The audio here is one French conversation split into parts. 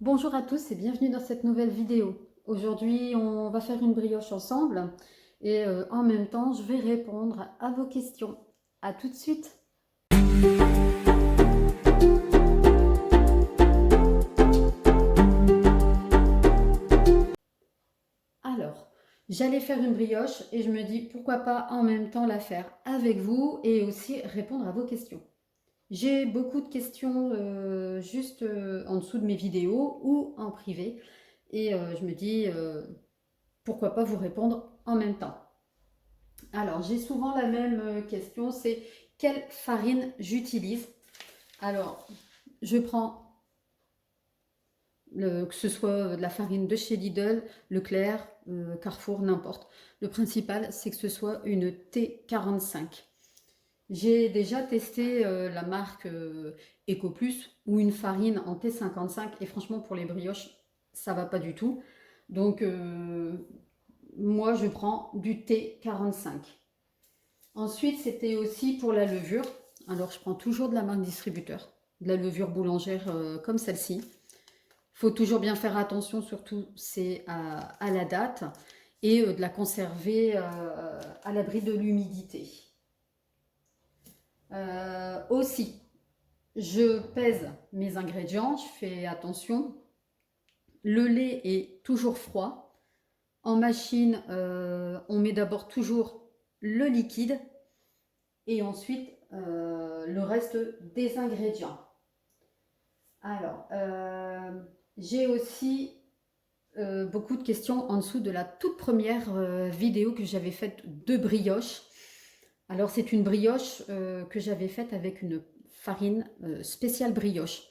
Bonjour à tous et bienvenue dans cette nouvelle vidéo. Aujourd'hui, on va faire une brioche ensemble et en même temps, je vais répondre à vos questions. À tout de suite. Alors, j'allais faire une brioche et je me dis pourquoi pas en même temps la faire avec vous et aussi répondre à vos questions. J'ai beaucoup de questions juste en dessous de mes vidéos ou en privé et je me dis pourquoi pas vous répondre en même temps. Alors, j'ai souvent la même question, c'est quelle farine j'utilise? Alors, je prends que ce soit de la farine de chez Lidl, Leclerc, Carrefour, n'importe. Le principal, c'est que ce soit une T45. J'ai déjà testé la marque EcoPlus ou une farine en T55 et franchement, pour les brioches, ça va pas du tout. Donc, moi, je prends du T45. Ensuite, c'était aussi pour la levure. Alors, je prends toujours de la marque distributeur, de la levure boulangère comme celle-ci. Il faut toujours bien faire attention, surtout c'est à la date, et de la conserver à l'abri de l'humidité. Aussi, je pèse mes ingrédients, je fais attention. Le lait est toujours froid. En machine, on met d'abord toujours le liquide et ensuite le reste des ingrédients. Alors, j'ai aussi beaucoup de questions en dessous de la toute première vidéo que j'avais faite de brioche. Alors, c'est une brioche que j'avais faite avec une farine spéciale brioche.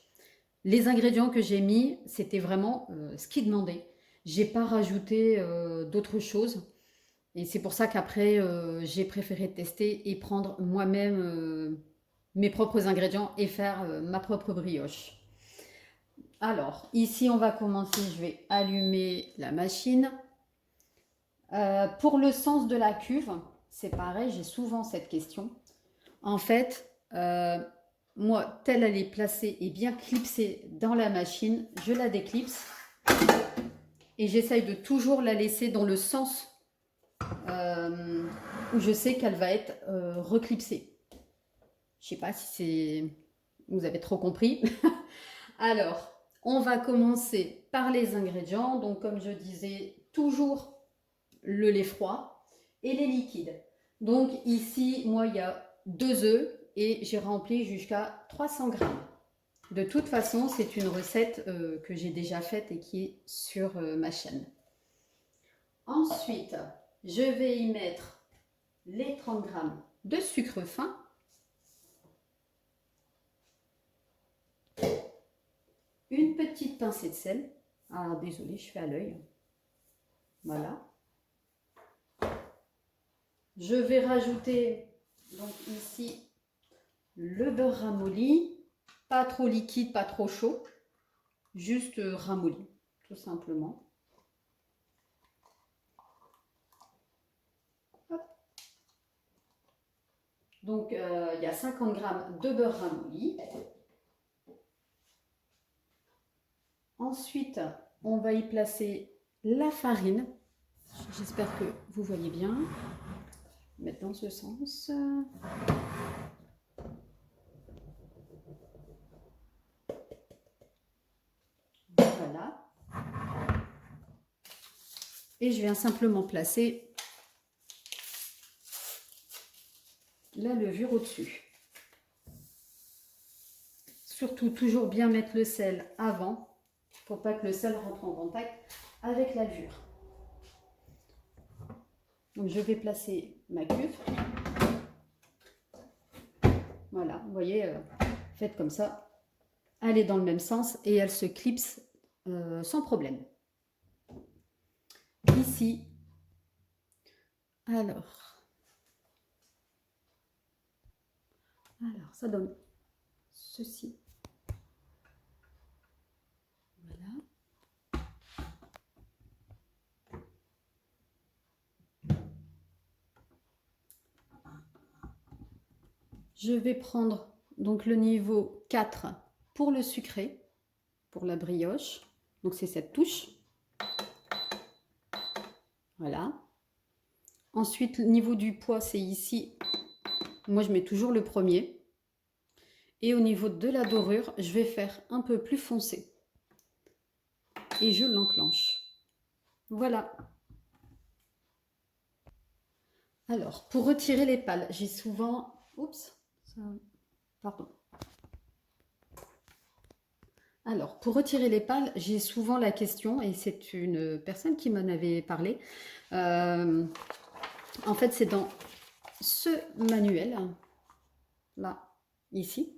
Les ingrédients que j'ai mis, c'était vraiment ce qu'ils demandaient. J'ai pas rajouté d'autres choses. Et c'est pour ça qu'après, j'ai préféré tester et prendre moi-même mes propres ingrédients et faire ma propre brioche. Alors, ici, on va commencer. Je vais allumer la machine. Pour le sens de la cuve, c'est pareil, j'ai souvent cette question. En fait, moi, telle elle est placée et bien clipsée dans la machine, je la déclipse et j'essaye de toujours la laisser dans le sens où je sais qu'elle va être reclipsée. Je sais pas si c'est... vous avez trop compris. Alors, on va commencer par les ingrédients. Donc, comme je disais, toujours le lait froid et les liquides. Donc, ici, moi, il y a 2 œufs et j'ai rempli jusqu'à 300 grammes. De toute façon, c'est une recette que j'ai déjà faite et qui est sur ma chaîne. Ensuite, je vais y mettre les 30 grammes de sucre fin. Une petite pincée de sel. Ah, désolée, je fais à l'œil. Voilà. Je vais rajouter donc ici le beurre ramolli. Pas trop liquide, pas trop chaud. Juste ramolli, tout simplement. Hop. Donc, il y a 50 grammes de beurre ramolli. Ensuite, on va y placer la farine. J'espère que vous voyez bien. Mettre dans ce sens. Voilà. Et je viens simplement placer la levure au-dessus. Surtout, toujours bien mettre le sel avant pour pas que le sel rentre en contact avec la levure. Donc, je vais placer ma cuve. Voilà, vous voyez, faites comme ça. Elle est dans le même sens et elle se clipse sans problème. Ici, alors, ça donne ceci. Voilà. Je vais prendre donc le niveau 4 pour le sucré, pour la brioche. Donc c'est cette touche. Voilà. Ensuite, le niveau du poids, c'est ici. Moi, je mets toujours le premier. Et au niveau de la dorure, je vais faire un peu plus foncé. Et je l'enclenche. Voilà. Alors, pour retirer les pales, j'ai souvent... Oups, pardon. Alors, pour retirer les pales, j'ai souvent la question, et c'est une personne qui m'en avait parlé. En fait, c'est dans ce manuel, là, ici.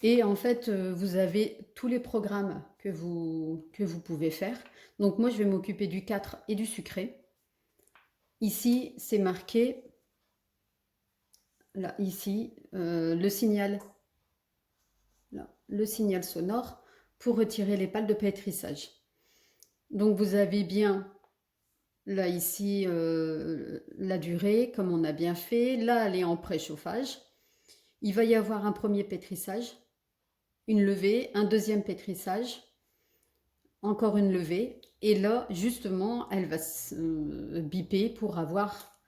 Et en fait, vous avez tous les programmes que vous pouvez faire. Donc moi, je vais m'occuper du 4 et du sucré. Ici, c'est marqué, là, ici, le signal, là, le signal sonore pour retirer les pales de pétrissage. Donc vous avez bien, là, ici, la durée, comme on a bien fait. Là, elle est en préchauffage. Il va y avoir un premier pétrissage, une levée, un deuxième pétrissage, encore une levée, et là justement elle va biper pour avoir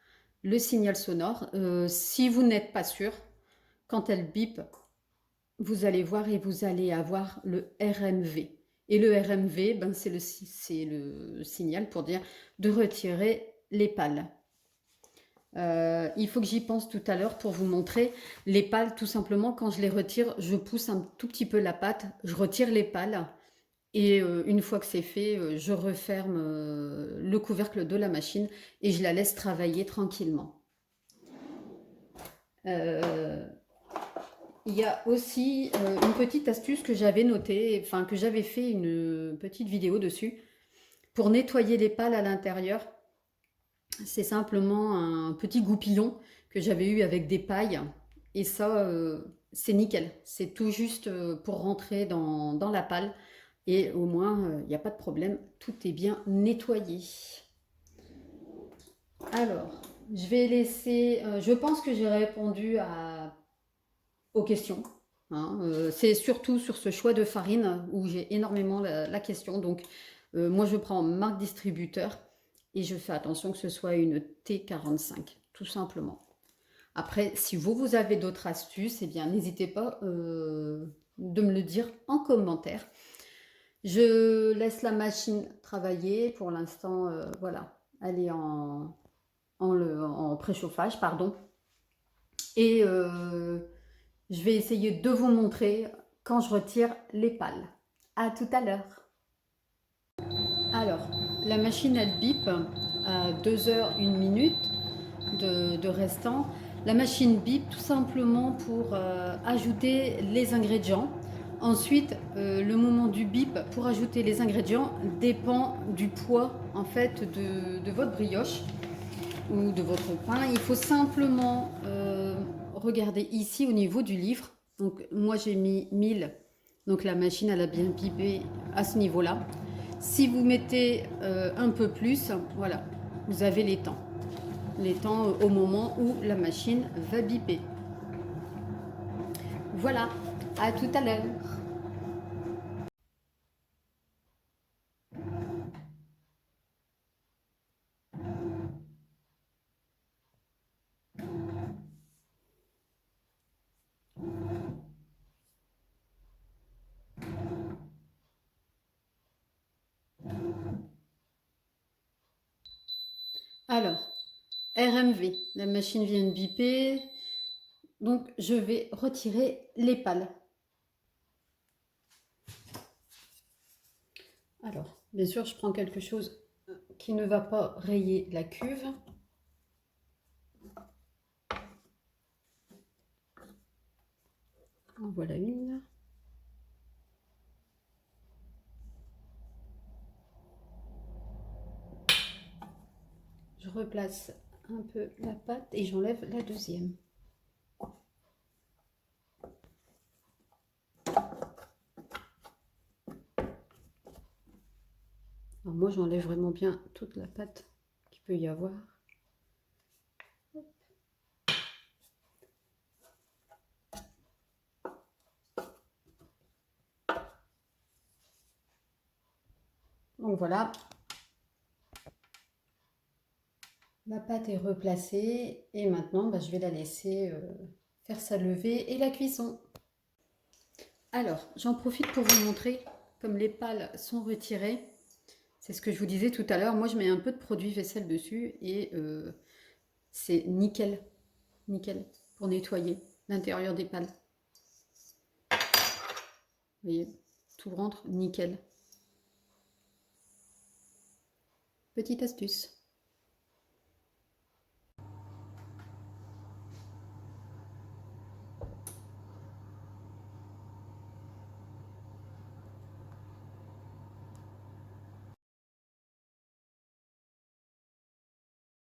le signal sonore. Si vous n'êtes pas sûr, quand elle bip, vous allez voir et vous allez avoir le RMV, et le RMV, ben, c'est le signal pour dire de retirer les pales. Il faut que j'y pense tout à l'heure pour vous montrer les pales. Tout simplement, quand je les retire, je pousse un tout petit peu la patte, je retire les pales. Et une fois que c'est fait, je referme le couvercle de la machine et je la laisse travailler tranquillement. Il y a aussi une petite astuce que j'avais notée, enfin que j'avais fait une petite vidéo dessus. Pour nettoyer les pales à l'intérieur, c'est simplement un petit goupillon que j'avais eu avec des pailles. Et ça, c'est nickel. C'est tout juste pour rentrer dans la pale. Et au moins, il n'y a pas de problème. Tout est bien nettoyé. Alors, je vais laisser... je pense que j'ai répondu aux questions. Hein. C'est surtout sur ce choix de farine où j'ai énormément la question. Donc, moi, je prends marque distributeur et je fais attention que ce soit une T45, tout simplement. Après, si vous avez d'autres astuces, eh bien, n'hésitez pas de me le dire en commentaire. Je laisse la machine travailler. Pour l'instant, voilà, elle est en préchauffage, pardon. Et je vais essayer de vous montrer quand je retire les pales. À tout à l'heure. Alors, la machine, elle bip à 2h, 1 minute de restant. La machine bip tout simplement pour ajouter les ingrédients. Ensuite, le moment du bip pour ajouter les ingrédients dépend du poids en fait de votre brioche ou de votre pain. Il faut simplement regarder ici au niveau du livre. Donc moi j'ai mis 1000, donc la machine elle a bien bipé à ce niveau-là. Si vous mettez un peu plus, voilà, vous avez les temps. Les temps au moment où la machine va biper. Voilà, à tout à l'heure. Alors, RMV, la machine vient de biper, donc je vais retirer les pales. Alors, bien sûr, je prends quelque chose qui ne va pas rayer la cuve. En voilà une. Je replace un peu la pâte et j'enlève la deuxième. Alors moi, j'enlève vraiment bien toute la pâte qu'il peut y avoir. Donc voilà, la pâte est replacée et maintenant je vais la laisser faire sa levée et la cuisson. Alors, j'en profite pour vous montrer, comme les pales sont retirées, c'est ce que je vous disais tout à l'heure, moi je mets un peu de produit vaisselle dessus et c'est nickel, nickel pour nettoyer l'intérieur des pales. Vous voyez, tout rentre nickel. Petite astuce.